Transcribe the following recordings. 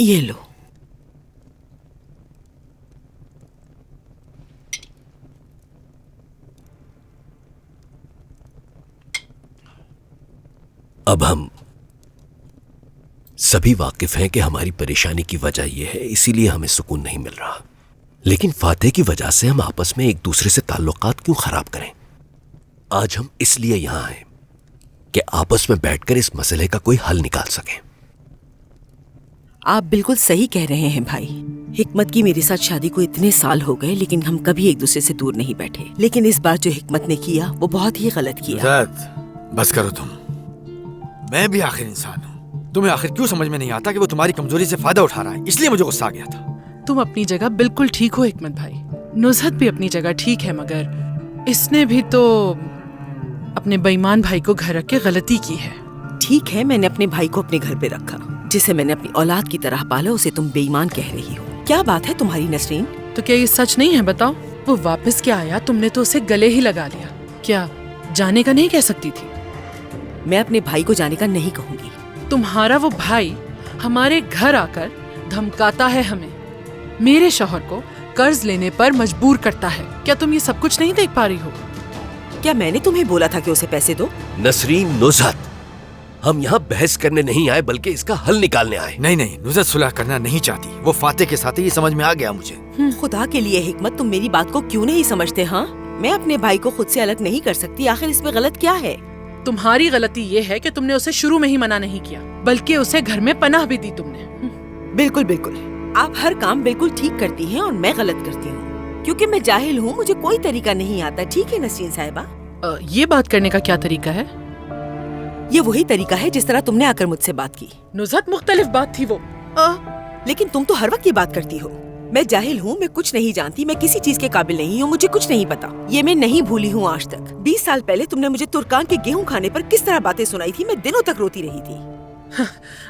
ये लो। अब हम सभी वाकिफ हैं कि हमारी परेशानी की वजह यह है, इसीलिए हमें सुकून नहीं मिल रहा। लेकिन फातेह की वजह से हम आपस में एक दूसरे से ताल्लुकात क्यों खराब करें? आज हम इसलिए यहां हैं कि आपस में बैठकर इस मसले का कोई हल निकाल सकें। आप बिल्कुल सही कह रहे हैं भाई। हिकमत की मेरे साथ शादी को इतने साल हो गए, लेकिन हम कभी एक दूसरे से दूर नहीं बैठे। लेकिन इस बार जो हिकमत ने किया वो बहुत ही गलत किया। बस करो तुम। मैं भी आखिर इंसान हूँ। तुम्हें आखिर क्यों समझ में नहीं आता कि वो तुम्हारी कमजोरी से फायदा उठा रहा है? इसलिए मुझे गुस्सा आ गया था। तुम अपनी जगह बिल्कुल ठीक हो हिकमत भाई। नुज़हत भी अपनी जगह ठीक है, मगर इसने भी तो अपने बेईमान भाई को घर रख के गलती की है। ठीक है, मैंने अपने भाई को अपने घर पे रखा, जिसे मैंने अपनी औलाद की तरह पाला, उसे तुम बेईमान कह रही हो। क्या बात है तुम्हारी नसरीन? तो क्या ये सच नहीं है? बताओ। वो वापस क्या आया, तुमने तो उसे गले ही लगा लिया। क्या जाने का नहीं कह सकती थी? मैं अपने भाई को जाने का नहीं कहूँगी। तुम्हारा वो भाई हमारे घर आकर धमकाता है हमें, मेरे शौहर को कर्ज लेने पर मजबूर करता है। क्या तुम ये सब कुछ नहीं देख पा रही हो? क्या मैंने तुम्हें बोला था कि उसे पैसे दो? नसरीन, नुज़हत, हम यहाँ बहस करने नहीं आए बल्कि इसका हल निकालने आए। नहीं नहीं, नुज़हत सुलह करना नहीं चाहती। वो फातेह के साथ ही समझ में आ गया मुझे। खुदा के लिए हिकमत, तुम मेरी बात को क्यों नहीं समझते? हाँ, मैं अपने भाई को खुद से अलग नहीं कर सकती। आखिर इसमें गलत क्या है? तुम्हारी गलती ये है कि तुमने उसे शुरू में ही मना नहीं किया, बल्कि उसे घर में पनाह भी दी तुमने। बिल्कुल बिल्कुल, आप हर काम बिल्कुल ठीक करती हैं और मैं गलत करती हूँ, क्योंकि मैं जाहिल हूँ, मुझे कोई तरीका नहीं आता। ठीक है नसरीन साहिबा? ये बात करने का क्या तरीका है? ये वही तरीका है जिस तरह तुमने आकर मुझसे बात की। नुज़हत, मुख्तलिफ बात थी वो। लेकिन तुम तो हर वक्त ये बात करती हो। मैं जाहिल हूँ, मैं कुछ नहीं जानती, मैं किसी चीज के काबिल नहीं हूँ, मुझे कुछ नहीं पता। ये मैं नहीं भूली हूँ आज तक। 20 साल पहले तुमने मुझे तुर्कान के गेहूं खाने पर किस तरह बातें सुनाई थी, मैं दिनों तक रोती रही थी।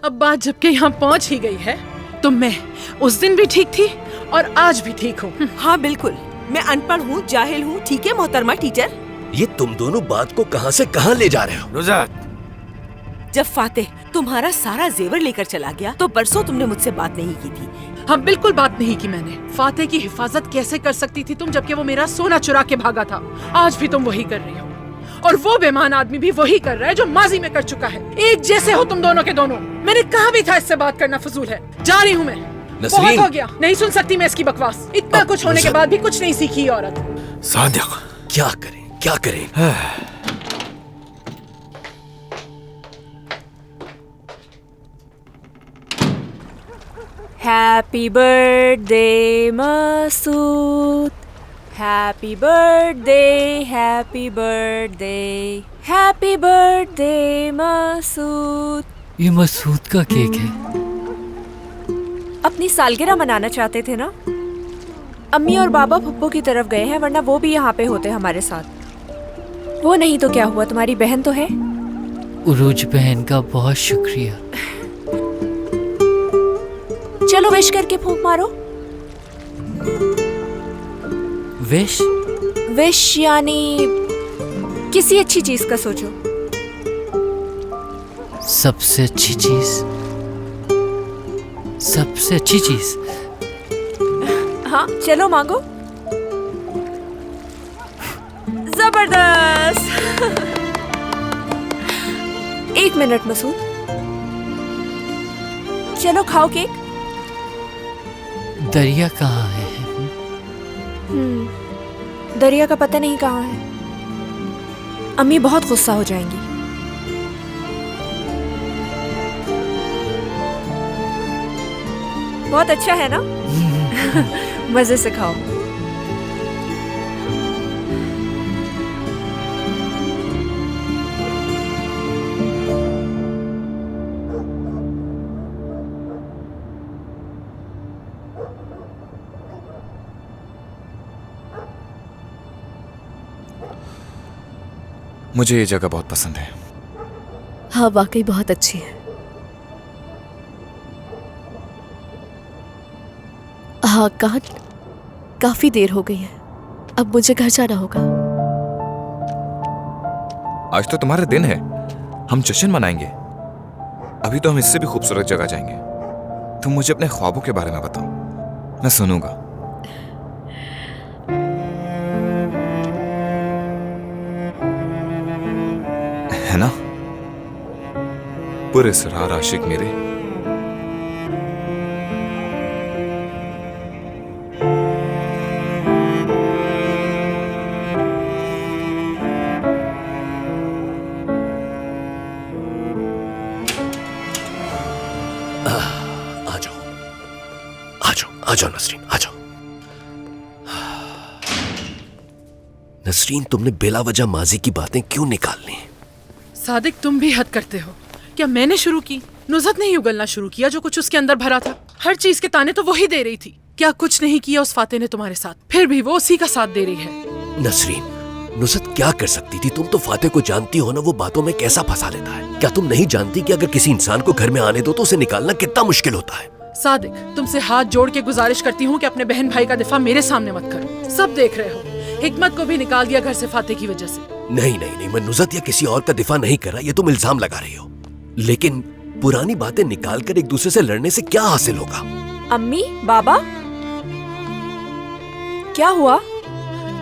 अब बात जबकि यहाँ पहुँच ही गई है, तो मैं उस दिन भी ठीक थी और आज भी ठीक हूँ। हाँ बिल्कुल, मैं अनपढ़ हूँ, जाहिल हूँ। ठीक है मोहतरमा टीचर? ये तुम दोनों बात को कहां से कहां ले जा रहे हो? नुज़हत, जब फातेह तुम्हारा सारा जेवर लेकर चला गया तो परसों तुमने मुझसे बात नहीं की थी। हाँ, बिल्कुल बात नहीं की मैंने। फातेह की हिफाजत कैसे कर सकती थी तुम, जबकि वो मेरा सोना चुरा के भागा था। आज भी तुम वही कर रही हो, और वो बेईमान आदमी भी वही कर रहा है जो माजी में कर चुका है। एक जैसे हो तुम दोनों के दोनों। मैंने कहा भी था इससे बात करना फजूल है। जा रही हूँ मैं। बहुत हो गया, नहीं सुन सकती मैं इसकी बकवास। इतना कुछ होने के बाद भी कुछ नहीं सीखी ये औरत। सादिक, क्या करें क्या करें? Happy birthday Masood, happy birthday, happy birthday, happy birthday Masood. ये मसूद का केक है। अपनी सालगिरह मनाना चाहते थे ना? अम्मी और बाबा फुप्पो की तरफ गए हैं, वरना वो भी यहाँ पे होते हमारे साथ। वो नहीं तो क्या हुआ, तुम्हारी बहन तो है। उरूज बहन का बहुत शुक्रिया। चलो विश करके फूंक मारो। विश? विश यानी किसी अच्छी चीज का सोचो। सबसे अच्छी चीज, सबसे अच्छी चीज। हाँ चलो मांगो। जबरदस्त। 1 मिनट मसूद, चलो खाओ केक। दरिया कहाँ है? दरिया का पता नहीं कहाँ है। अम्मी बहुत गुस्सा हो जाएंगी। बहुत अच्छा है ना? मजे से खाओ। मुझे ये जगह बहुत पसंद है। हाँ वाकई बहुत अच्छी है। हाँ कहा, काफी देर हो गई है, अब मुझे घर जाना होगा। आज तो तुम्हारा दिन है, हम जश्न मनाएंगे। अभी तो हम इससे भी खूबसूरत जगह जाएंगे। तुम मुझे अपने ख्वाबों के बारे में बताओ, मैं सुनूंगा। है ना पुरस्कार आशिक मेरे। आ जाओ नसरीन, आ जाओ। नसरीन, तुमने बेला वजह माजी की बातें क्यों निकालनी? सादिक, तुम भी हद करते हो। क्या मैंने शुरू की? नुज़हत ने ही उगलना शुरू किया जो कुछ उसके अंदर भरा था। हर चीज के ताने तो वही दे रही थी। क्या कुछ नहीं किया उस फाते ने तुम्हारे साथ? फिर भी वो उसी का साथ दे रही है। नसरीन, नुज़हत क्या कर सकती थी? तुम तो फाते को जानती हो ना, वो बातों में कैसा फंसा लेता है। क्या तुम नहीं जानती कि अगर किसी इंसान को घर में आने दो तो उसे निकालना कितना मुश्किल होता है? सादिक, तुमसे हाथ जोड़ के गुजारिश करती हूँ कि अपने बहन भाई का दिफा मेरे सामने मत करो। सब देख रहे हो, हिकमत को भी निकाल दिया घर से फाते की वजह से। नहीं नहीं नहीं, मैं नुज़हत या किसी और का दिफा नहीं कर रहा, ये तुम इल्जाम लगा रही हो। लेकिन पुरानी बातें निकाल कर एक दूसरे से लड़ने से क्या हासिल होगा? अम्मी, बाबा, क्या हुआ?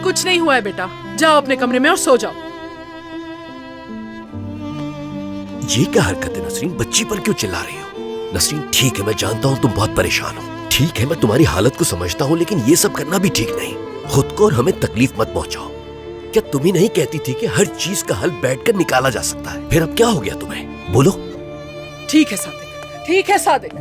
कुछ नहीं हुआ है बेटा, जाओ अपने कमरे में और सो जाओ। ये क्या हरकत है नसरीन? बच्ची पर क्यों चिल्ला रही हो? नसरीन, ठीक है, मैं जानता हूँ तुम बहुत परेशान हो। ठीक है, मैं तुम्हारी हालत को समझता हूँ, लेकिन ये सब करना भी ठीक नहीं। खुद को और हमें तकलीफ मत पहुंचाओ। क्या तुम ही नहीं कहती थी कि हर चीज का हल बैठकर निकाला जा सकता है? फिर अब क्या हो गया तुम्हें? बोलो। ठीक है सादिक, ठीक है सादिक।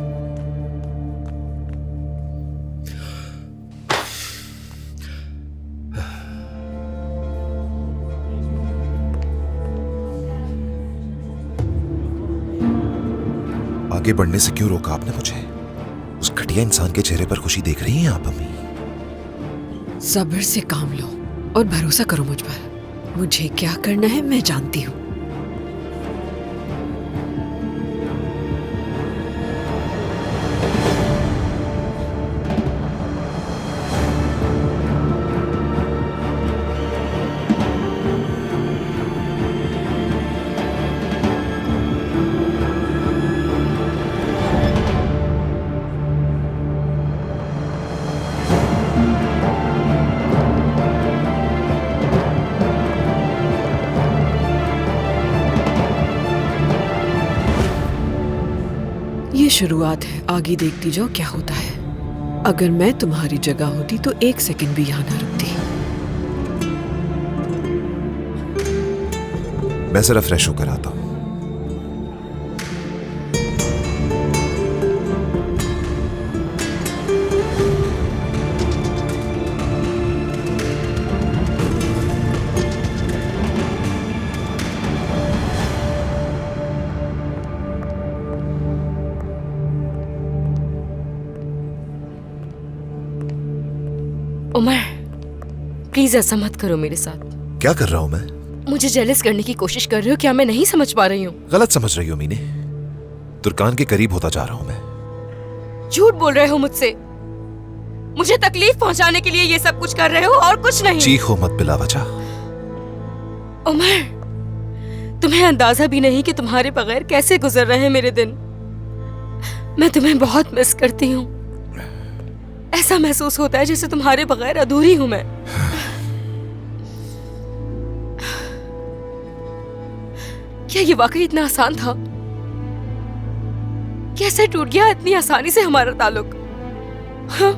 आगे बढ़ने से क्यों रोका आपने मुझे? उस घटिया इंसान के चेहरे पर खुशी देख रही हैं आप अम्मी? सब्र से काम लो और भरोसा करो मुझ पर। मुझे क्या करना है मैं जानती हूँ। ये शुरुआत है, आगे देखती जाओ क्या होता है। अगर मैं तुम्हारी जगह होती तो 1 सेकंड भी यहाँ ना रुकती। मैं जरा फ्रेश होकर आता हूँ। उमर, प्लीज ऐसा मत करो मेरे साथ। क्या कर रहा हूँ मैं? मुझे जेलस करने की कोशिश कर रहे हो क्या? मैं नहीं समझ पा रही हूँ। गलत समझ रही हो मीने। तुर्कान के करीब होता जा रहा हूँ मैं। झूठ बोल रहे हो मुझसे। मुझे तकलीफ पहुंचाने के लिए ये सब कुछ कर रहे हो और कुछ नहीं। चीखो मत बिला वजह। उमर, तुम्हें अंदाजा भी नहीं कि तुम्हारे बगैर कैसे गुजर रहे हैं मेरे दिन। मैं तुम्हें बहुत मिस करती हूँ। ऐसा महसूस होता है जैसे तुम्हारे बगैर अधूरी हूं मैं। क्या ये वाकई इतना आसान था? कैसे टूट गया इतनी आसानी से हमारा ताल्लुक? हाँ?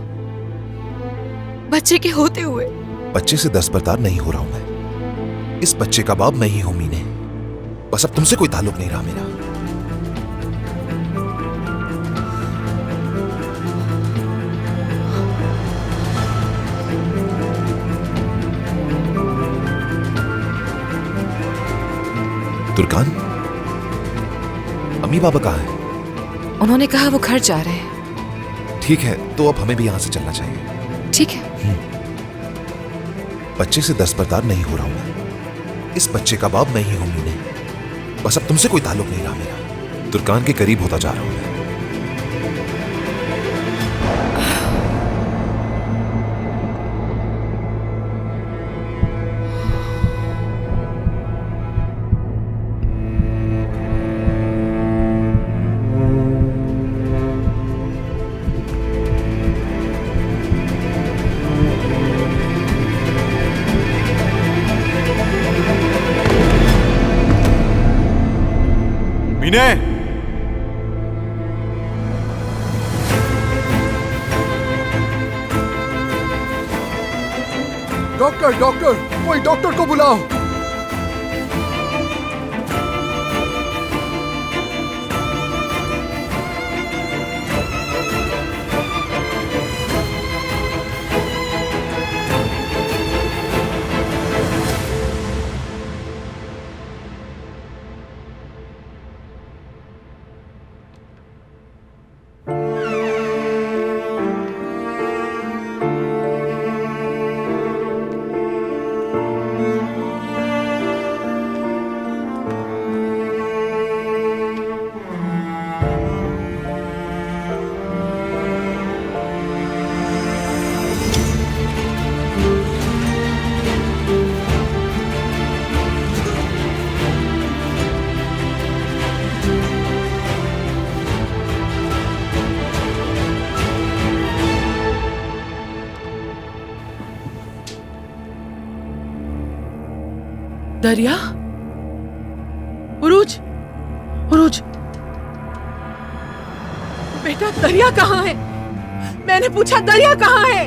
बच्चे के होते हुए। बच्चे से दस्तबरदार नहीं हो रहा हूं मैं। इस बच्चे का बाप मैं ही हूं मीने। बस अब तुमसे कोई ताल्लुक नहीं रहा मेरा। तुर्कान, अम्मी बाबा कहाँ हैं? उन्होंने कहा वो घर जा रहे हैं। ठीक है, तो अब हमें भी यहाँ से चलना चाहिए। ठीक है। बच्चे से दस्तबरदार नहीं हो रहा हूं मैं। इस बच्चे का बाप मैं ही हूं मीने। बस अब तुमसे कोई ताल्लुक नहीं रहा मेरा। तुर्कान के करीब होता जा रहा हूं मैं। मीने, डॉक्टर डॉक्टर, कोई डॉक्टर को बुलाओ। दरिया, उरूज, उरूज, बेटा दरिया कहाँ है? मैंने पूछा दरिया कहाँ है?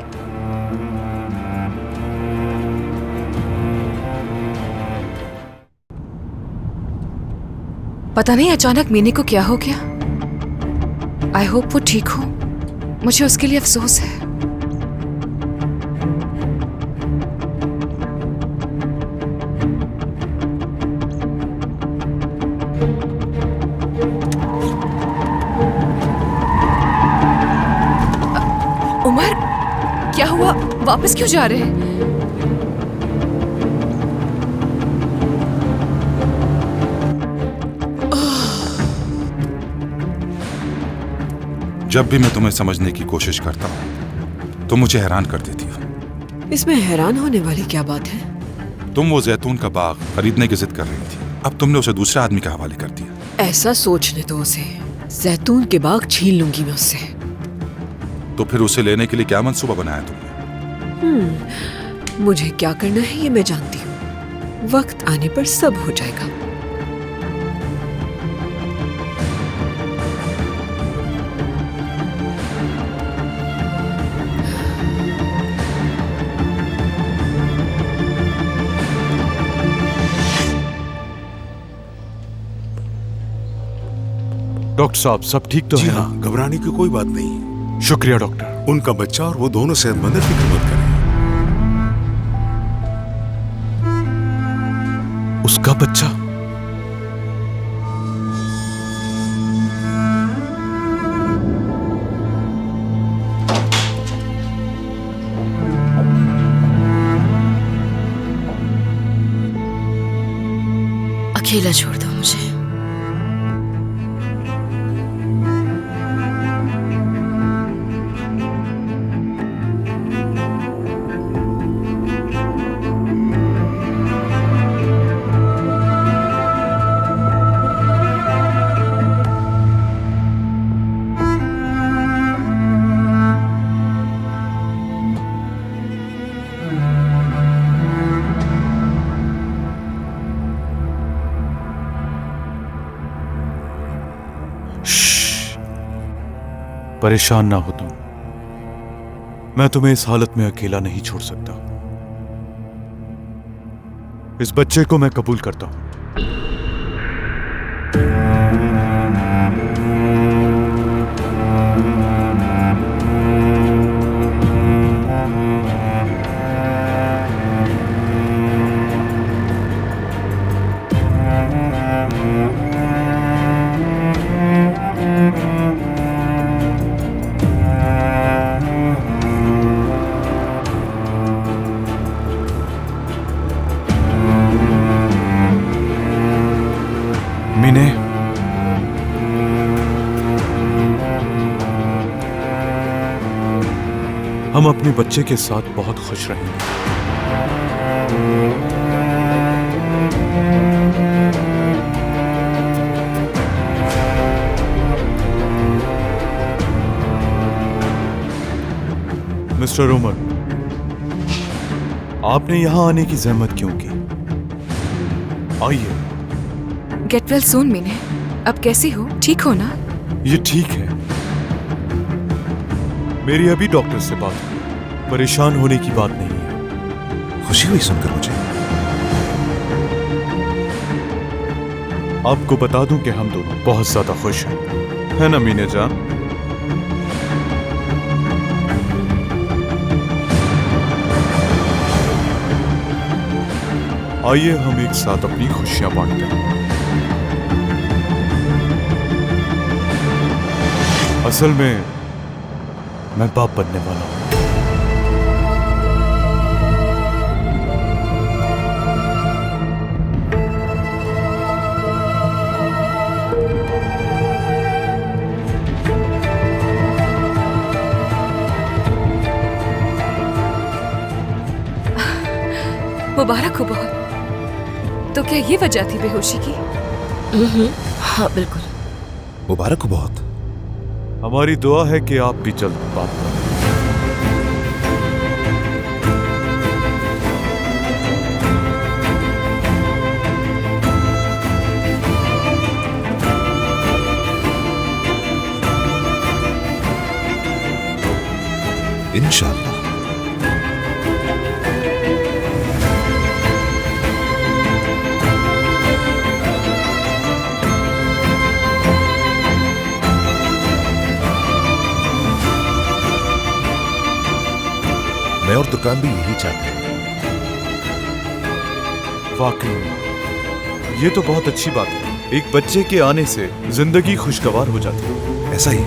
पता नहीं अचानक मीने को क्या हो गया। आई होप वो ठीक हो। मुझे उसके लिए अफसोस है। उमर, क्या हुआ? वापस क्यों जा रहे हैं? जब भी मैं तुम्हें समझने की कोशिश करता हूँ तुम मुझे हैरान कर देती हो। इसमें हैरान होने वाली क्या बात है? तुम वो जैतून का बाग खरीदने की जिद कर रही थी, अब तुमने उसे दूसरे आदमी के हवाले कर दिया। ऐसा सोचने दो उसे। जैतून के बाग छीन लूंगी मैं उससे। तो फिर उसे लेने के लिए क्या मंसूबा बनाया तुमने? मुझे क्या करना है ये मैं जानती हूँ। वक्त आने पर सब हो जाएगा। डॉक्टर साहब, सब ठीक तो है? हाँ, घबराने की कोई बात नहीं। शुक्रिया डॉक्टर। उनका बच्चा और वो दोनों सेहतमंद है, फिक्र मत करें। उसका बच्चा? अकेला छोड़ दो मुझे। परेशान ना हो तुम। मैं तुम्हें इस हालत में अकेला नहीं छोड़ सकता। इस बच्चे को मैं कबूल करता हूं। मीने, हम अपने बच्चे के साथ बहुत खुश रहेंगे। मिस्टर उमर, आपने यहां आने की जहमत क्यों की? आइए। गेट वेल सून मीने। अब कैसी हो? ठीक हो ना? ये ठीक है। मेरी अभी डॉक्टर से बात हुई। परेशान होने की बात नहीं है। खुशी हुई सुनकर मुझे। आपको बता दूं कि हम दोनों बहुत ज्यादा खुश हैं, है ना मीना जान? आइए हम एक साथ अपनी खुशियां बांटते हैं। असल में मैं बाप बनने वाला हूं। मुबारक हो बहुत। तो क्या ये वजह थी बेहोशी की? हाँ बिल्कुल। मुबारक हो बहुत। हमारी दुआ है कि आप भी जल्द बात करें। इंशाअल्लाह। मैं और तुर्कान भी यही चाहते हैं। वाकई में ये तो बहुत अच्छी बात है। एक बच्चे के आने से जिंदगी खुशगवार हो जाती है। ऐसा ही।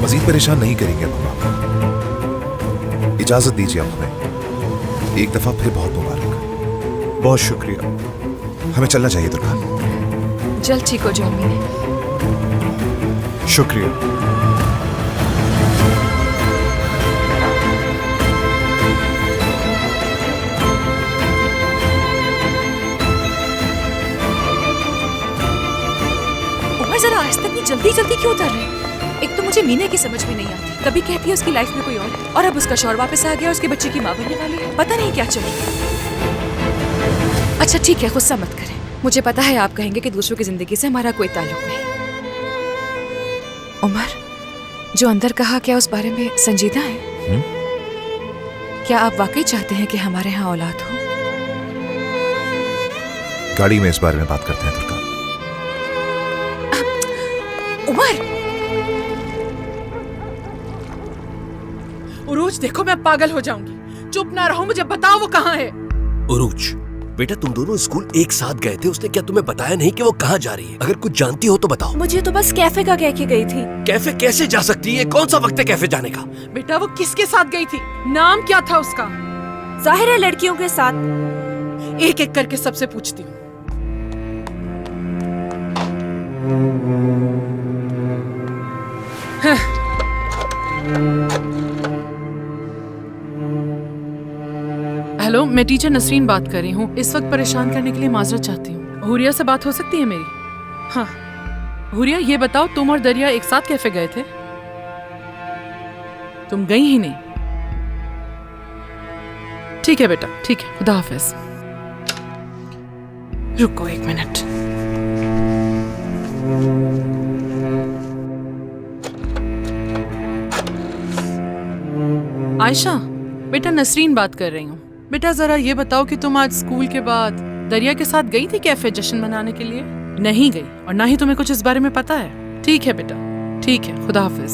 मजीद परेशान नहीं करेंगे अब हम आपको। इजाजत दीजिए आप हमें। एक दफा फिर बहुत मुबारक। बहुत शुक्रिया। हमें चलना चाहिए तुर्कान। जल्द ठीक हो जाओ मीना। शुक्रिया। जरा आज तक नहीं जल्दी जल्दी क्यों उतर रहे? एक तो मुझे मीना की समझ में नहीं आती। कभी कहती है उसकी लाइफ में कोई और अब उसका शौहर वापस आ गया, उसके बच्चे की माँ बनने वाली है। पता नहीं क्या चलेगा। अच्छा ठीक है, गुस्सा मत करें। मुझे पता है आप कहेंगे कि दूसरों की जिंदगी से हमारा कोई ताल्लुक नहीं। उमर, जो अंदर कहा क्या उस बारे में संजीदा है? क्या आप वाकई चाहते हैं कि हमारे यहाँ औलाद हो? गाड़ी में इस बारे में बात करते हैं तुर्कान। उमर! उरूज देखो मैं पागल हो जाऊंगी। चुप ना रहो, मुझे बताओ वो कहाँ है। उरूज बेटा, तुम दोनों स्कूल एक साथ गए थे। उसने क्या तुम्हें बताया नहीं कि वो कहाँ जा रही है? अगर कुछ जानती हो तो बताओ। मुझे तो बस कैफे का कह के गई थी। कैफे कैसे जा सकती है? कौन सा वक्त है कैफे जाने का? बेटा वो किसके साथ गई थी? नाम क्या था उसका? जाहिर है लड़कियों के साथ। एक एक करके सबसे पूछती हूँ। हेलो, मैं टीचर नसरीन बात कर रही हूँ। इस वक्त परेशान करने के लिए माजरत चाहती हूँ। हुरिया से बात हो सकती है मेरी? हाँ हुरिया, ये बताओ तुम और दरिया एक साथ कैफे गए थे? तुम गई ही नहीं। ठीक है बेटा, ठीक है, खुदा हाफिज। रुको एक मिनट। आयशा, बेटा नसरीन बात कर रही हूँ। बेटा जरा ये बताओ कि तुम आज स्कूल के बाद दरिया के साथ गई थी कैफे जश्न मनाने के लिए? नहीं गई, और ना ही तुम्हें कुछ इस बारे में पता है। ठीक है बेटा, ठीक है, खुदा हाफिज।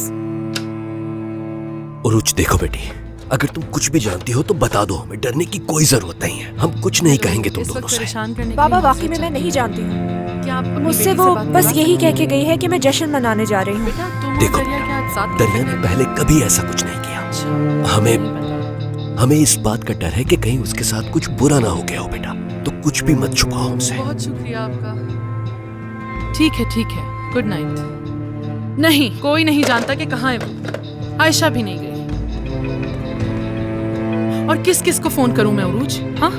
उरूज देखो बेटी, अगर तुम कुछ भी जानती हो तो बता दो। हमें डरने की कोई जरूरत नहीं है। हम कुछ नहीं कहेंगे तुम दोनों से। बाबा वाकई में मैं नहीं जानती हूँ। क्या मुझसे वो बस यही कह के गई है कि मैं जश्न मनाने जा रही हूँ। देखो, दरिया ने पहले कभी ऐसा कुछ नहीं किया। हमें इस बात का डर है कि कहीं उसके साथ कुछ बुरा ना हो गया हो बेटा, तो कुछ भी मत छुपाओ हमसे। बहुत शुक्रिया आपका। ठीक है ठीक है, गुड नाइट। नहीं, कोई नहीं जानता कि कहाँ है वो। आयशा भी नहीं गई। और किस किस को फोन करूं मैं उरूज? हाँ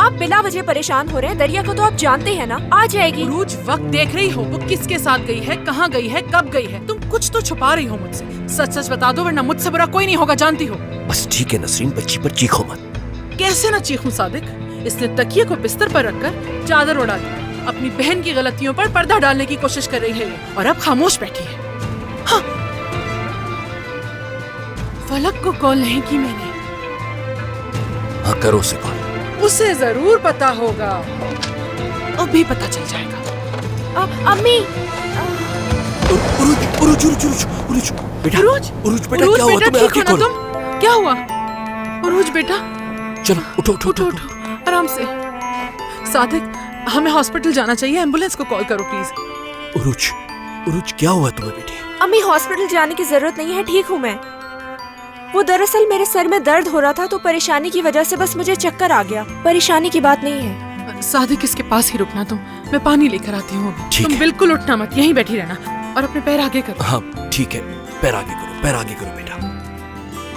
आप बिला वजह परेशान हो रहे हैं। दरिया को तो आप जानते हैं ना, आ जाएगी। उरूज वक्त देख रही हो, वो किसके साथ गई है, कहाँ गई है, कब गई है? तुम कुछ तो छुपा रही हो मुझसे। सच सच बता दो, वरना मुझसे बुरा कोई नहीं होगा, जानती हो। बस ठीक है नसरीन, बच्ची पर चीखो मत। कैसे ना चीखूं सादिक? इसने तकिए को बिस्तर पर रखकर चादर उड़ा दी। अपनी बहन की गलतियों पर पर्दा डालने की कोशिश कर रही है और अब खामोश बैठी है। हाँ। फलक को कॉल नहीं की मैंने। हाँ करो उसे कॉल। उसे जरूर पता होगा, अभी पता चल जाएगा। अम्मी। उरुज बेटा, उरुज बेटा क्या हुआ तुम्हें? आंखें खोलो। क्या हुआ उरुज बेटा? चलो उठो। आराम से। सादिक, हमें हॉस्पिटल जाना चाहिए, एम्बुलेंस को कॉल करो प्लीज। उरुज क्या हुआ तुम्हें बेटी? अम्मी, हॉस्पिटल जाने की जरूरत नहीं है, ठीक हूँ मैं। वो दरअसल मेरे सर में दर्द हो रहा था तो परेशानी की वजह से बस मुझे चक्कर आ गया। परेशानी की बात नहीं है। सादिक, इसके पास ही रुकना तुम, मैं पानी लेकर आती हूँ। तुम बिल्कुल उठना मत, यहीं बैठी रहना और अपने पैर आगे करो। हाँ ठीक है, पैर आगे करो बेटा।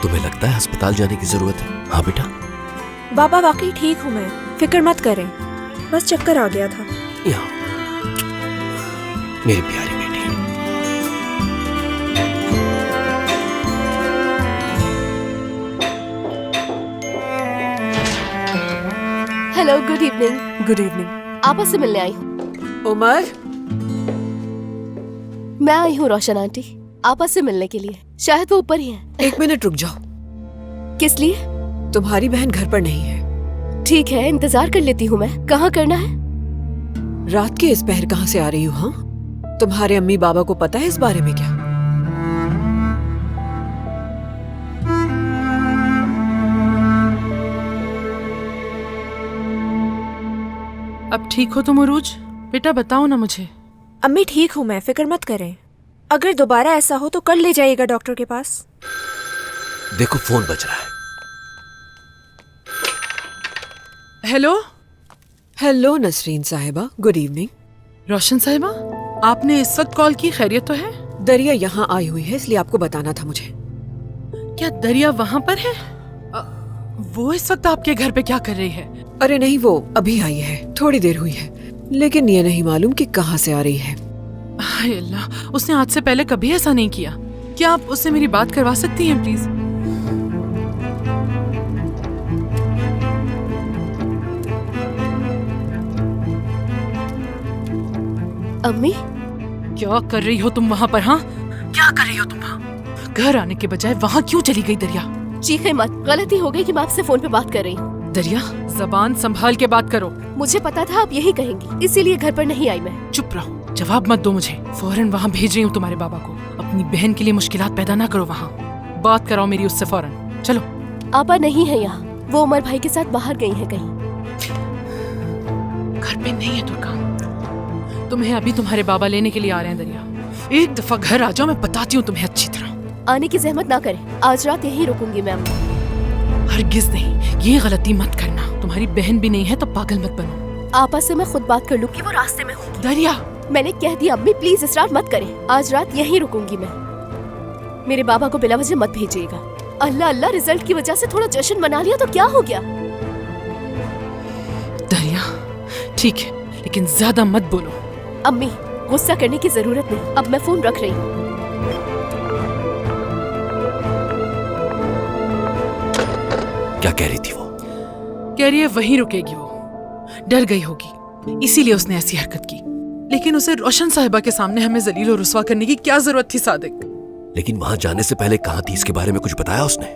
तुम्हें लगता है अस्पताल जाने की जरूरत है? हाँ बेटा। बाबा वाकई ठीक हूँ मैं, फिक्र मत करें, बस चक्कर आ गया था। यहाँ मेरी प्यारी बेटी। Hello, good evening. Good evening. आपस से मिलने आई हूँ। उमर, मैं आई हूँ रोशन आंटी, आपस से मिलने के लिए। शायद वो ऊपर ही हैं। 1 मिनट रुक जाओ। किस लिए? तुम्हारी बहन घर पर नहीं है। ठीक है, इंतजार कर लेती हूँ मैं। कहाँ करना है? रात के इस पहर कहाँ से आ रही हो? हाँ, तुम्हारे अम्मी बाबा को पता है इस बारे में क्या? अब ठीक हो तुम उरुज? बेटा बताओ ना मुझे। अम्मी ठीक हूँ मैं, फिक्र मत करें। अगर दोबारा ऐसा हो तो कल ले जाइएगा डॉक्टर के पास। देखो फोन बज रहा है। हेलो नसरीन साहिबा, गुड इवनिंग। रोशन साहिबा, आपने इस वक्त कॉल की, खैरियत तो है? दरिया यहाँ आई हुई है इसलिए आपको बताना था मुझे। क्या दरिया वहाँ पर है? वो इस वक्त आपके घर पे क्या कर रही है? अरे नहीं, वो अभी आई है, थोड़ी देर हुई है, लेकिन ये नहीं मालूम कि कहाँ से आ रही है। हाय अल्लाह, उसने आज से पहले कभी ऐसा नहीं किया। क्या आप उससे मेरी बात करवा सकती हैं प्लीज? अम्मी, क्या कर रही हो तुम वहाँ पर? हाँ, क्या कर रही हो तुम वहाँ? घर आने के बजाय वहाँ क्यों चली गई दरिया? चीखे मत, गलती हो गई कि मैं आपसे फोन पे बात कर रही हूँ। दरिया, जबान संभाल के बात करो। मुझे पता था आप यही कहेंगी, इसीलिए घर पर नहीं आई मैं। चुप रहो, जवाब मत दो मुझे। फौरन वहाँ भेज रही हूँ तुम्हारे बाबा को। अपनी बहन के लिए मुश्किलात पैदा ना करो, वहाँ बात कराओ मेरी उससे फौरन। चलो। आपा नहीं है यहाँ, वो उमर भाई के साथ बाहर गई है कहीं। घर पे नहीं है तुर्कान, तुम्हें अभी तुम्हारे बाबा लेने के लिए आ रहे हैं। दरिया, एक दफा घर आ जाओ, मैं बताती हूँ तुम्हें अच्छी तरह। आने की जहमत ना करें, आज रात यहीं रुकूंगी मैं। हरगिज नहीं, ये गलती मत करना। तुम्हारी बहन भी नहीं है तो पागल मत बनो। आपा से मैं खुद बात कर लूँ कि वो रास्ते में होगी। दरिया, मैंने कह दिया अम्मी, प्लीज इसरार मत करें, आज रात यहीं रुकूंगी मैं। मेरे बाबा को बिला वजह मत भेजिएगा। अल्लाह अल्लाह, रिजल्ट की वजह से थोड़ा जश्न मना लिया तो क्या हो गया? दरिया ठीक है, लेकिन ज्यादा मत बोलो। अम्मी, गुस्सा करने की जरूरत नहीं, अब मैं फोन रख रही हूँ। क्या कह रही थी वो? कह रही है वहीं रुकेगी वो। डर गई होगी, इसीलिए उसने ऐसी हरकत की। लेकिन उसे रोशन साहिबा के सामने हमें जलील और रुस्वा करने की क्या जरूरत थी सादिक? लेकिन वहां जाने से पहले कहाँ थी, इसके बारे में कुछ बताया उसने?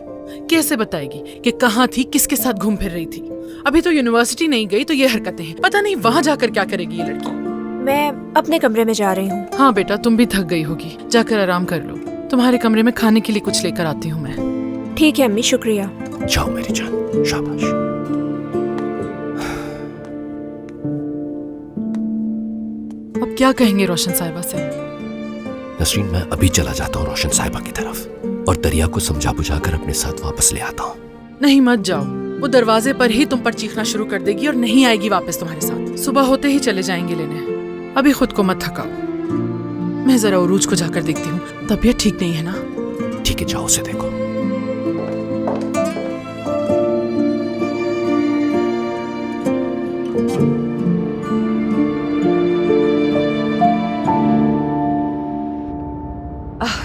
कैसे बताएगी कि कहाँ थी, किसके साथ घूम फिर रही थी? अभी तो यूनिवर्सिटी नहीं गई तो ये हरकतें हैं। पता नहीं वहाँ जाकर क्या करेगी ये लड़की। मैं अपने कमरे में जा रही हूँ। हाँ बेटा, तुम भी थक गई होगी, जाकर आराम कर लो। तुम्हारे कमरे में खाने के लिए कुछ लेकर आती हूँ मैं। ठीक है अम्मी, शुक्रिया। जाओ मेरी जान, शाबाश। अब क्या कहेंगे रोशन साहिबा से? नसरीन, मैं अभी चला जाता हूँ रोशन साहिबा की तरफ और दरिया को समझा बुझाकर अपने साथ वापस ले आता हूँ। नहीं मत जाओ, वो दरवाजे पर ही तुम पर चीखना शुरू कर देगी और नहीं आएगी वापस तुम्हारे साथ। सुबह होते ही चले जाएंगे लेने। अभी खुद को मत थकाओ। मैं जरा उरूज को जाकर देखती हूँ, तबीयत ठीक नहीं है ना? ठीक है, जाओ उसे देखो।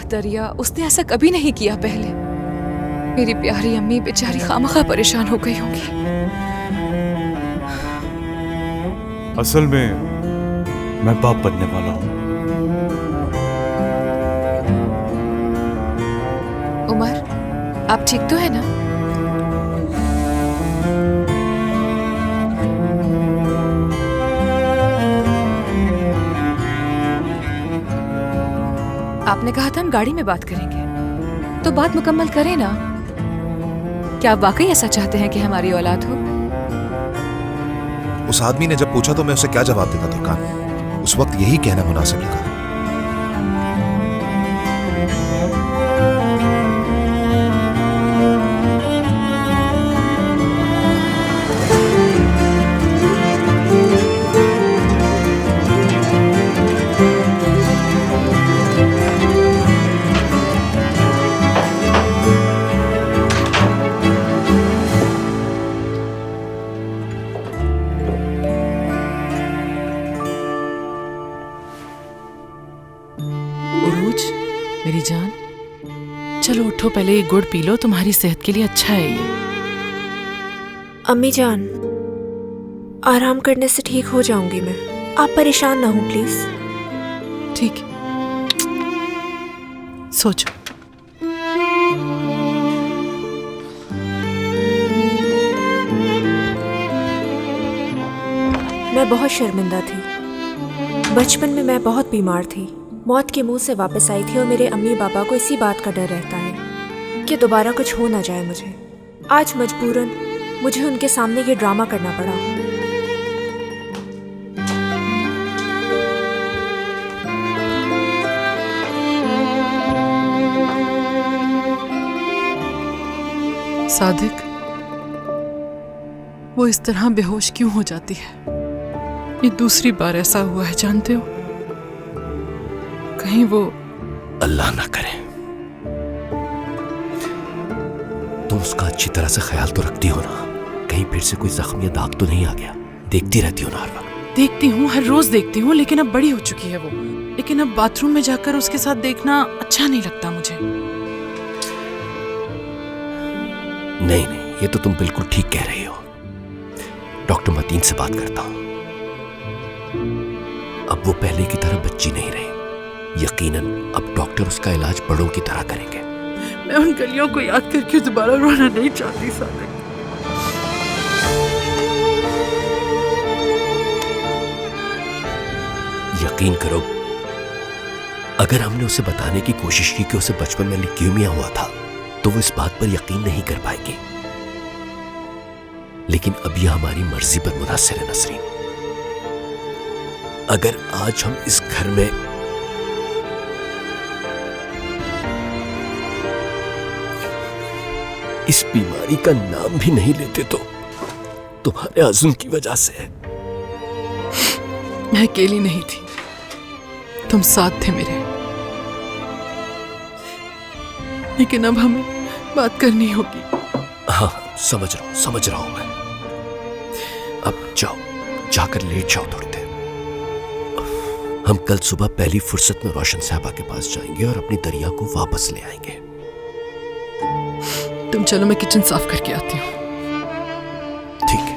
दरिया, उसने ऐसा कभी नहीं किया पहले। मेरी प्यारी अम्मी बेचारी खामखा परेशान हो गई होंगी। असल में मैं बाप बनने वाला हूँ। उमर, आप ठीक तो है ना? आपने कहा था हम गाड़ी में बात करेंगे, तो बात मुकम्मल करें ना। क्या आप वाकई ऐसा चाहते हैं कि हमारी औलाद हो? उस आदमी ने जब पूछा तो मैं उसे क्या जवाब देता तुर्कान? उस वक्त यही कहना मुनासिब लगा। मेरी जान, चलो उठो, पहले ये गुड़ पी लो, तुम्हारी सेहत के लिए अच्छा है ये। अम्मी जान, आराम करने से ठीक हो जाऊंगी मैं, आप परेशान ना हो प्लीज। ठीक है, सोचो। मैं बहुत शर्मिंदा थी। बचपन में मैं बहुत बीमार थी, मौत के मुंह से वापस आई थी और मेरे अम्मी पापा को इसी बात का डर रहता है कि दोबारा कुछ हो ना जाए मुझे। आज मजबूरन मुझे उनके सामने ये ड्रामा करना पड़ा। सादिक, वो इस तरह बेहोश क्यों हो जाती है? ये दूसरी बार ऐसा हुआ है, जानते हो? कहीं वो अल्लाह ना करे। तुम उसका अच्छी तरह से ख्याल तो रखती हो ना? कहीं फिर से कोई जख्म या दाग तो नहीं आ गया? देखती रहती हो ना हर वक्त? देखती हूँ, हर रोज देखती हूँ, लेकिन अब बड़ी हो चुकी है वो। लेकिन अब बाथरूम में जाकर उसके साथ देखना अच्छा नहीं लगता मुझे। नहीं नहीं, ये तो तुम बिल्कुल ठीक कह रही हो। डॉक्टर मतीन से बात करता हूं। अब वो पहले की तरह बच्ची नहीं रही। यकीनन अब डॉक्टर उसका इलाज बड़ों की तरह करेंगे। मैं उन गलियों को याद करके दोबारा रोना नहीं चाहती सादिक। यकीन करो, अगर हमने उसे बताने की कोशिश की कि उसे बचपन में ल्यूकेमिया हुआ था, तो वो इस बात पर यकीन नहीं कर पाएगी। लेकिन अब यह हमारी मर्जी पर मुनहसर है नसरीन। अगर आज हम इस घर में इस बीमारी का नाम भी नहीं लेते तो तुम्हारे आज़म की वजह से है। मैं अकेली नहीं थी, तुम साथ थे मेरे। लेकिन अब हमें बात करनी होगी। हाँ, समझ रहा हूं मैं। अब जाओ, जाकर लेट जाओ थोड़ी देर। हम कल सुबह पहली फुर्सत में रोशन साहबा के पास जाएंगे और अपनी दरिया को वापस ले आएंगे। तुम चलो, मैं किचन साफ करके आती हूँ। ठीक है।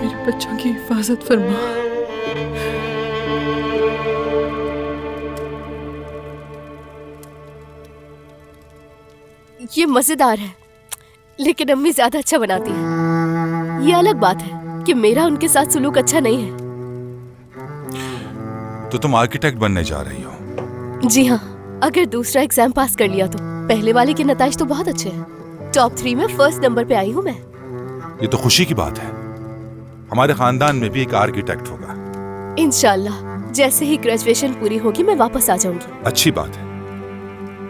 मेरे बच्चों की हिफाजत फरमा। ये मजेदार है, लेकिन अम्मी ज्यादा अच्छा बनाती है। ये अलग बात है कि मेरा उनके साथ सुलूक अच्छा नहीं है। तो तुम आर्किटेक्ट बनने जा रही हो? जी हाँ, अगर दूसरा एग्जाम पास कर लिया तो। पहले वाले के नताइज तो बहुत अच्छे हैं। टॉप 3 में फर्स्ट नंबर पे आई हूँ मैं। ये तो खुशी की बात है। हमारे खानदान में भी एक आर्किटेक्ट होगा। इंशाल्लाह जैसे ही ग्रेजुएशन पूरी होगी मैं वापस आ जाऊंगी। अच्छी बात है।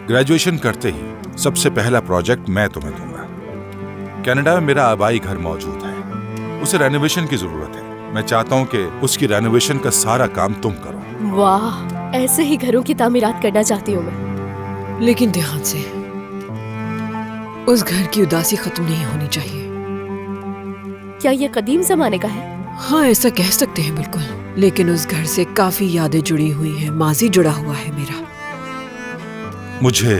ग्रेजुएशन करते ही सबसे पहला प्रोजेक्ट मैं तुम्हें दूंगा। कनाडा में मेरा आबाई घर मौजूद है, उसे रेनोवेशन की जरूरत है। मैं चाहता हूँ कि उसकी रेनोवेशन का सारा काम तुम करो। वाह, ऐसे ही घरों की तामीरात करना चाहती हूँ मैं। लेकिन ध्यान से, उस घर की उदासी खत्म नहीं होनी चाहिए। क्या ये कदीम जमाने का है? हाँ, ऐसा कह सकते हैं बिल्कुल। लेकिन उस घर से काफी यादें जुड़ी हुई हैं, माजी जुड़ा हुआ है मेरा। मुझे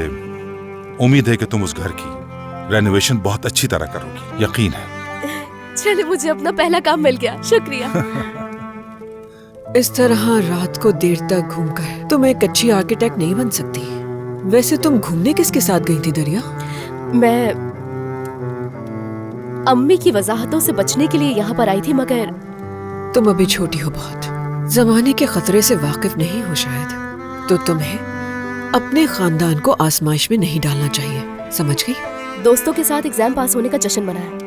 उम्मीद है कि तुम उस घर की रेनोवेशन बहुत अच्छी तरह करोगी, यकीन है। चले, मुझे अपना पहला काम मिल गया, शुक्रिया। इस तरह रात को देर तक घूमकर तुम एक अच्छी आर्किटेक्ट नहीं बन सकती। वैसे तुम घूमने किसके साथ गई थी दरिया? मैं अम्मी की वजाहतों से बचने के लिए यहाँ पर आई थी, मगर तुम अभी छोटी हो बहुत, जमाने के खतरे से वाकिफ नहीं हो शायद, तो तुम्हें अपने खानदान को आजमाइश में नहीं डालना चाहिए, समझ गई? दोस्तों के साथ एग्जाम पास होने का जश्न मनाया,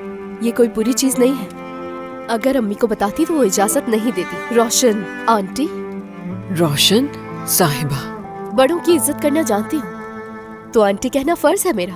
ये कोई बुरी चीज नहीं है। अगर अम्मी को बताती तो वो इजाजत नहीं देती। रोशन आंटी, रोशन साहिबा, बड़ों की इज्जत करना जानती हूँ, तो आंटी कहना फर्ज है मेरा।